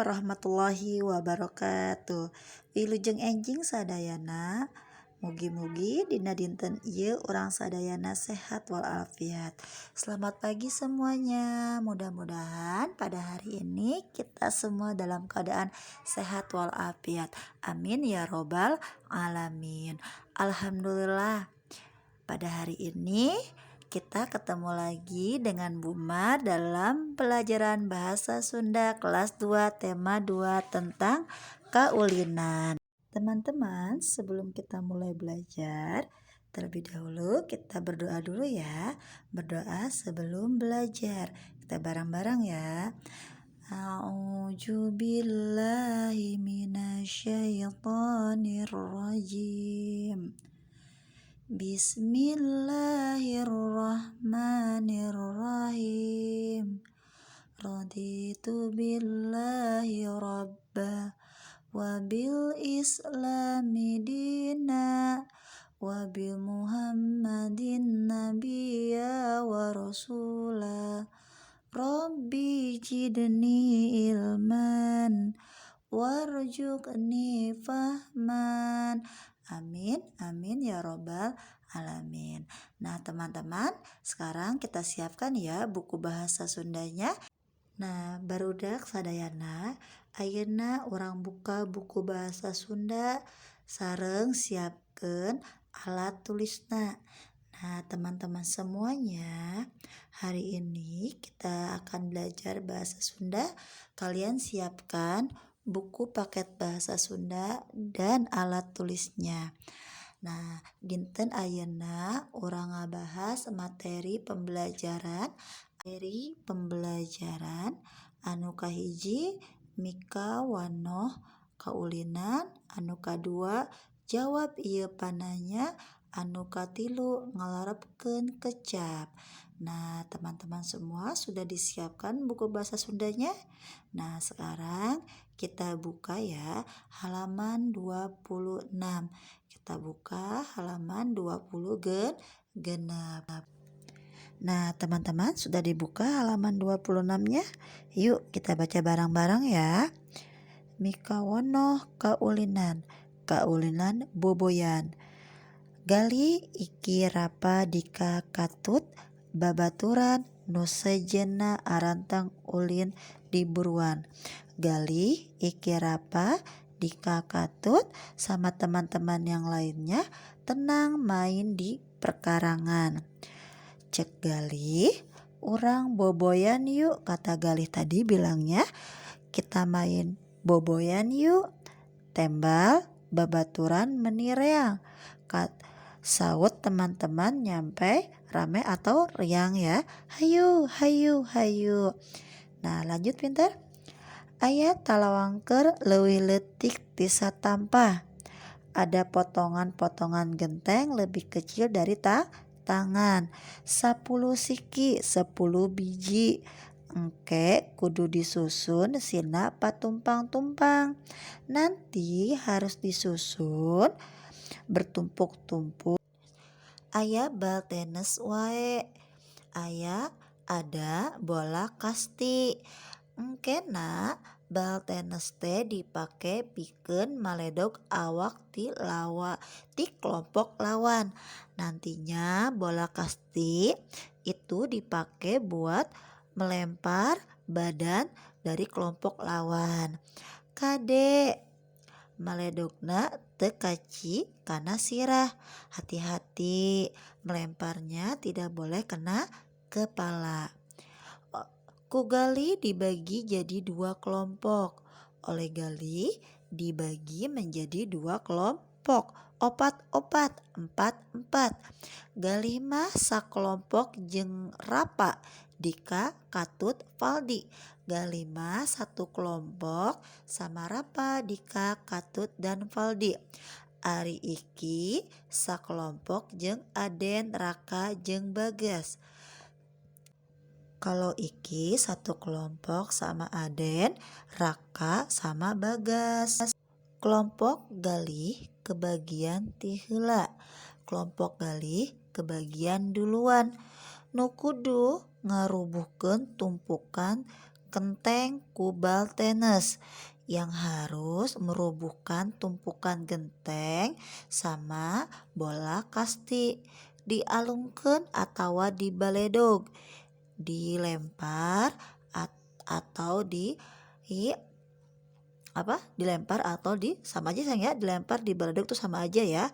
warahmatullahi wabarakatuh. Wilujeng enjing sadayana, mugi-mugi dina dinten ieu urang sadayana sehat walafiat. Selamat pagi semuanya. Mudah-mudahan pada hari ini kita semua dalam keadaan sehat walafiat. Amin ya robbal alamin. Alhamdulillah. Pada hari ini kita ketemu lagi dengan Buma dalam pelajaran bahasa Sunda kelas 2 tema 2 tentang kaulinan. Teman-teman, sebelum kita mulai belajar, terlebih dahulu kita berdoa dulu ya. Berdoa sebelum belajar. Kita bareng-bareng ya. A'udzubillahi minasyaitonirrajim. Bismillahirrahmanirrahim. Raditu billahi rabba wa bil islami dina wa bi muhammadin nabiyya wa rasula. Rabbi jidni ilman warzuqni fahman. Amin, amin ya robbal alamin. Nah teman-teman, sekarang kita siapkan ya buku bahasa Sundanya. Nah barudak sadayana, ayeuna urang buka buku bahasa Sunda sareng siapkeun alat tulisna. Nah teman-teman semuanya, hari ini kita akan belajar bahasa Sunda. Kalian siapkan buku paket bahasa Sunda dan alat tulisnya. Nah, dinten ayeuna urang ngabahas materi pembelajaran anu kahiji mika wanoh kaulinan, anu kadua jawab ieu pananya, anu katilu ngalarepkeun kecap. Nah, teman-teman semua sudah disiapkan buku bahasa Sundanya? Nah, sekarang kita buka ya halaman 26. Kita buka halaman 20 genep. Nah, teman-teman sudah dibuka halaman 26-nya? Yuk kita baca bareng-bareng ya. Mikawonoh kaulinan, kaulinan boboyan. Gali iki rapa dika katut babaturan nu sejenna arantang ulin di buruan. Gali iki rapa dika katut sama teman-teman yang lainnya tenang main di perkarangan. Cek Gali, urang boboyan yuk, kata Gali tadi bilangnya kita main boboyan yuk. Tembal babaturan menireang. Saut teman-teman nyampe rame atau riang ya. Hayu, hayu, hayu. Nah lanjut pintar. Aya talawangker leuwih leutik ti satampah. Ada potongan-potongan genteng lebih kecil dari tangan. 10 siki 10 biji. Engke kudu disusun sina patumpang-tumpang. Nanti harus disusun bertumpuk-tumpuk. Aya bal tenis wae. Aya ada bola kasti. Engkena bal tenis teh dipake pikeun maledog awak ti kelompok lawan. Nantinya bola kasti itu dipake buat melempar badan dari kelompok lawan. Kade maledogna teu kaci kana sirah. Hati-hati melemparnya tidak boleh kena kepala. Ku Gali dibagi jadi 2 kelompok. Oleh Gali dibagi menjadi 2 kelompok. Opat-opat, 4-4. Gali mah sakelompok jeung rapa dika katut Valdi. Gali mah satu kelompok sama rapa dika katut dan Valdi. Ari iki sakelompok jeung Aden, Raka jeung Bagas. Kalau iki satu kelompok sama Aden, Raka sama Bagas. Kelompok Gali kebagian ti heula. Kelompok Gali kebagian duluan. Nu kudu ngarubuhkeun tumpukan kenteng kubal tenis yang harus merubuhkan tumpukan genteng sama bola kasti. Dialungkeun atawa dibaledog, dilempar atau dilempar atau sama aja sayang ya, dilempar dibaledog tuh sama aja ya,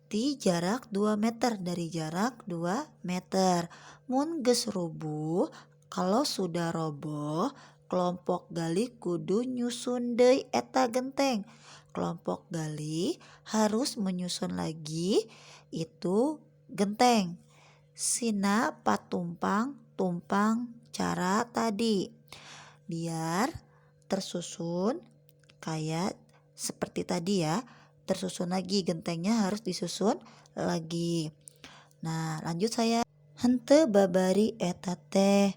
di jarak 2 meter, dari jarak 2 meter. Mun geus rubuh, kalau sudah roboh, kelompok gali kudu nyusun deui eta genteng. Kelompok gali harus menyusun lagi itu genteng. Sina patumpang-tumpang cara tadi. Biar tersusun kayak seperti tadi ya. Tersusun lagi, gentengnya harus disusun lagi. Nah, lanjut saya. Henteu babari eta teh,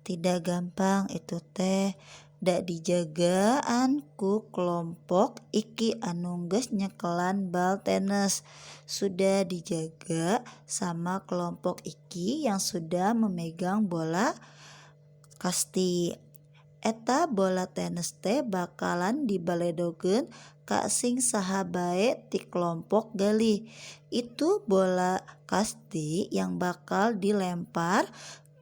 tidak gampang itu teh, da dijagaan ku kelompok iki anu geus nyekelan bal tenis. Sudah dijaga sama kelompok iki yang sudah memegang bola kasti. Eta bola tenis teh bakalan dibaledogeun ka sing saha bae ti kelompok gali. Itu bola kasti yang bakal dilempar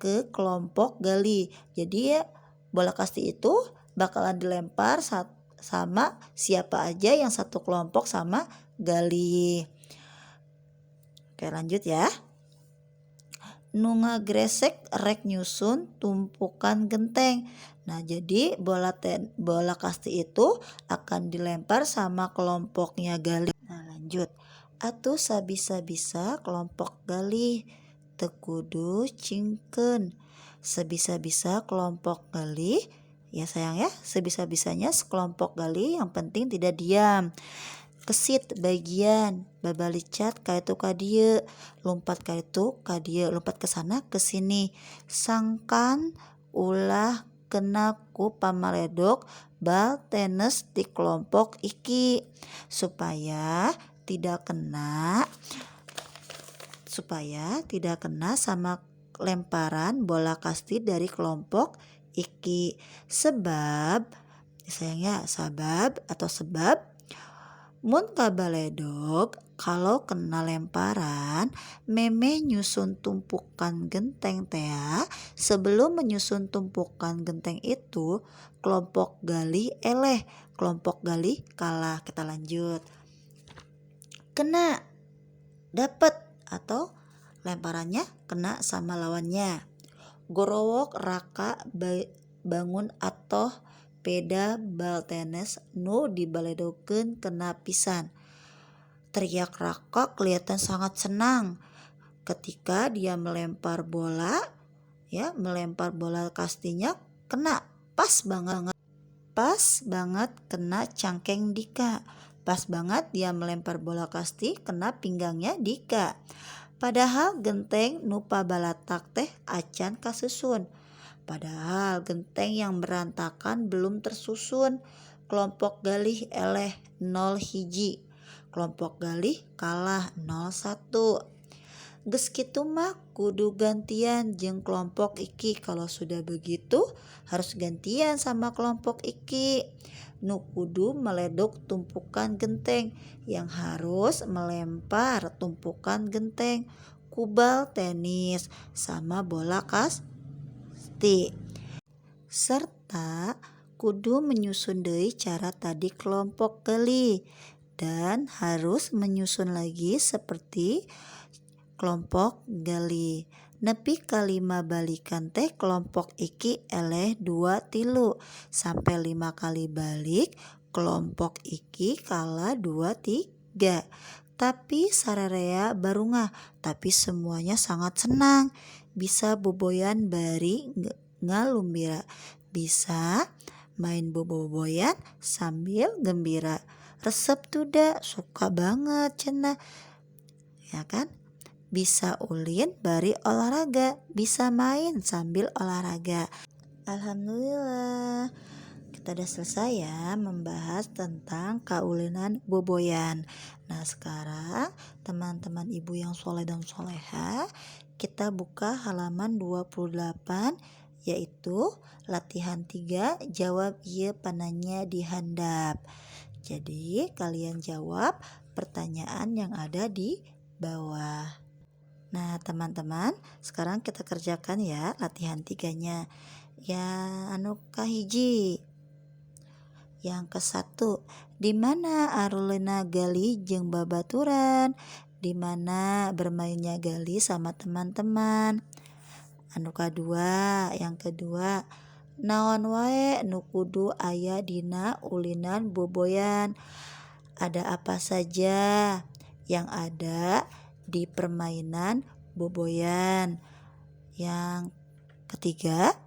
ke kelompok gali. Jadi ya, bola kasti itu bakalan dilempar sama siapa aja yang satu kelompok sama gali. Oke, lanjut ya. Nu ngagresek rek nyusun tumpukan genteng. Nah, jadi bola kasti itu akan dilempar sama kelompoknya gali. Nah, lanjut. Atuh sabisa-bisa kelompok gali teu kudu cingkeun. Sebisa-bisa kelompok gali, ya sayang ya, sebisa-bisanya sekelompok gali yang penting tidak diam. Kesit bagian babalicat ka itu ka dieu, lompat ka itu ka dieu, lompat ke sana ke sini. Sangkan ulah kena ku pamaledog bal tenis di kelompok iki supaya tidak kena sama lemparan bola kasti dari kelompok iki. Sebab mun kabaledog kalau kena lemparan, memeh nyusun tumpukan genteng teh. Sebelum menyusun tumpukan genteng itu, kelompok gali eleh, kelompok gali kalah. Kita lanjut. Kena, dapat atau lemparannya kena sama lawannya. Gorowok raka bangun atau peda bal tenis nu dibaledogeun kena pisan. Teriak Raka kelihatan sangat senang ketika dia melempar bola kastinya kena pas banget kena cangkeng Dika. Pas banget dia melempar bola kasti kena pinggangnya Dika. Padahal genteng nu pabalatak teh acan kasusun. Padahal genteng yang berantakan belum tersusun. Kelompok galih eleh 0 hiji. Kelompok galih kalah 0-1. Geus kitu mah kudu gantian jeung kelompok iki. Kalau sudah begitu harus gantian sama kelompok iki. Nu kudu meledog tumpukan genteng, yang harus melempar tumpukan genteng, kubal tenis sama bola serta kudu menyusun deui cara tadi kelompok gali dan harus menyusun lagi seperti kelompok gali. Nepi ka 5 balikan teh kelompok iki eleh 2 tilu sampai 5 kali balik kelompok iki kalah 2-3. Tapi sararea barungah, tapi semuanya sangat senang. Bisa boboyan bari ngalumbira, bisa main bobo-boboyan sambil gembira. Resep tuda suka banget cenah, ya kan? Bisa ulin bari olahraga, bisa main sambil olahraga. Alhamdulillah, kita udah selesai ya membahas tentang kaulinan boboyan. Nah, sekarang teman-teman ibu yang soleh dan soleha, kita buka halaman 28 yaitu latihan 3 jawab ieu pananya di handap. Jadi kalian jawab pertanyaan yang ada di bawah. Nah teman-teman, sekarang kita kerjakan ya latihan 3-nya. Ya anu kahiji. Yang ke-1, di mana Arulina gali jeung babaturan? Di mana bermainnya gali sama teman-teman? Anu kadua, yang kedua, naon wae nu kudu aya dina ulinan boboyan? Ada apa saja yang ada di permainan boboyan? Yang ketiga,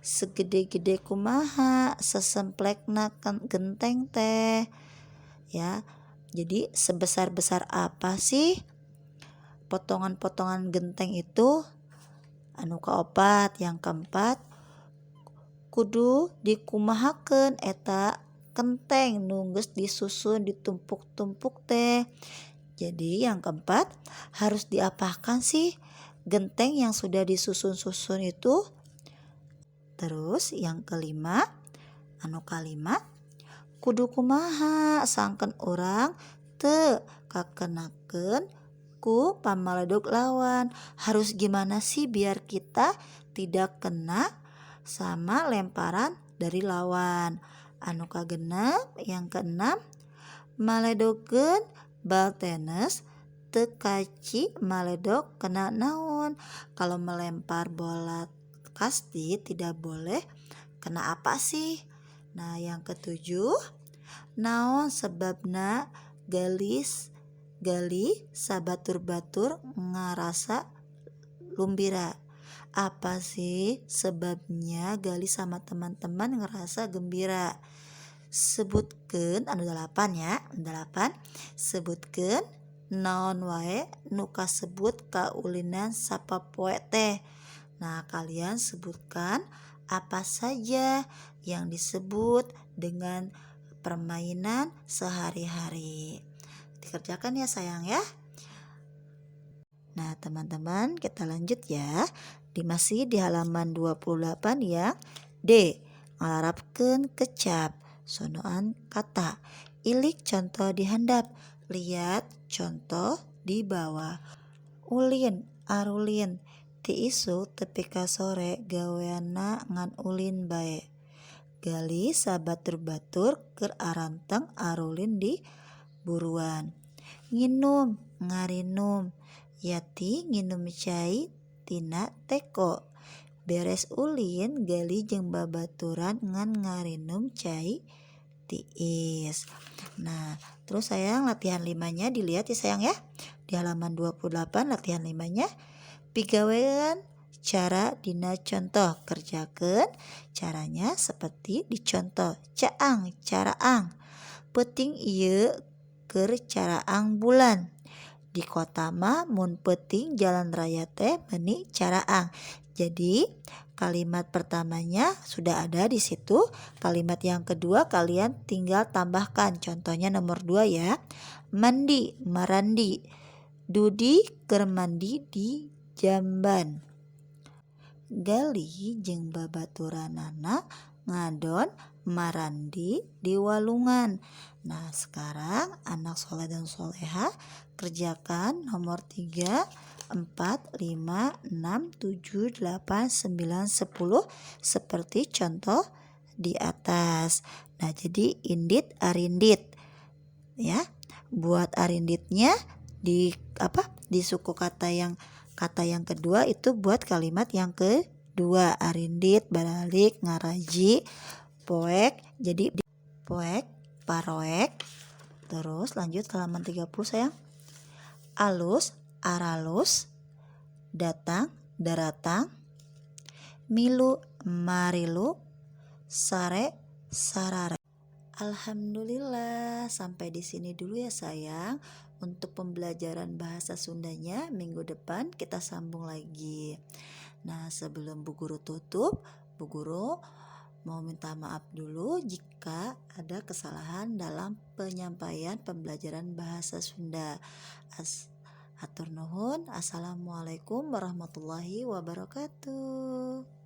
segede-gede kumaha sesemplekna genteng teh ya. Jadi sebesar-besar apa sih potongan-potongan genteng itu? Anu kaopat, yang keempat, kudu dikumahakeun eta genteng nu geus disusun ditumpuk-tumpuk teh. Jadi yang keempat, harus diapakan sih genteng yang sudah disusun-susun itu? Terus yang kelima, anu kalimat, kudu kumaha sangkeun urang teu kakenakeun ku pamaledog lawan. Harus gimana sih biar kita tidak kena sama lemparan dari lawan? Anu kagenep, yang keenam, maledogkeun bal tenis teu kaci maledog kena naon? Kalau melempar bola kasti tidak boleh kena apa sih? Nah yang ketujuh, naon sebabna gali sabatur-batur ngarasa lumbira? Apa sih sebabnya gali sama teman-teman ngerasa gembira? Sebutkeun anu 8 ya. 8, sebutkeun naon wae nu kasebut kaulinan sapopoe teh. Nah, kalian sebutkan apa saja yang disebut dengan permainan sehari-hari. Dikerjakan ya sayang ya. Nah, teman-teman, kita lanjut ya. Masih di halaman 28 ya. D. Ngalarapkeun kecap. Sonoan kata. Ilik contoh di handap. Lihat contoh di bawah. Ulin, arulin. Ti isu tepi ka sore gaweana ngan ulin bae. Gali sabatur-batur keur aranteng arulin di buruan. Nginum, ngarinum. Yati nginum cai tina teko. Beres ulin gali jeung babaturan ngan ngarinum cai tiis. Nah, terus sayang latihan 5-nya dilihat ya sayang ya. Di halaman 28 latihan 5-nya. Pigawean cara dina contoh. Kerjakeun caranya seperti dicontoh. Caang, caraang. Peuting ieu keur caraang bulan. Di kota mah mun peuting jalan raya teh meuni caraang. Jadi kalimat pertamanya sudah ada di situ. Kalimat yang kedua kalian tinggal tambahkan. Contohnya nomor 2 ya. Mandi, marandi. Dudi keur mandi di jamban. Gali jeung babaturanana ngadon marandi di walungan. Nah, sekarang anak soleh dan soleha kerjakan nomor 3, 4, 5, 6, 7, 8, 9, 10 seperti contoh di atas. Nah, jadi indit arindit. Ya. Buat arinditnya di suku kata yang kedua itu buat kalimat yang kedua. Arindit, balik, ngaraji, poek. Jadi poek, paroek. Terus lanjut ke halaman 30 sayang. Alus, aralus. Datang, daratang. Milu, marilu. Sare, sarare. Alhamdulillah, sampai di sini dulu ya sayang. Untuk pembelajaran bahasa Sundanya minggu depan kita sambung lagi. Nah, sebelum Bu Guru tutup, Bu Guru mau minta maaf dulu jika ada kesalahan dalam penyampaian pembelajaran bahasa Sunda. Hatur nuhun. Assalamualaikum warahmatullahi wabarakatuh.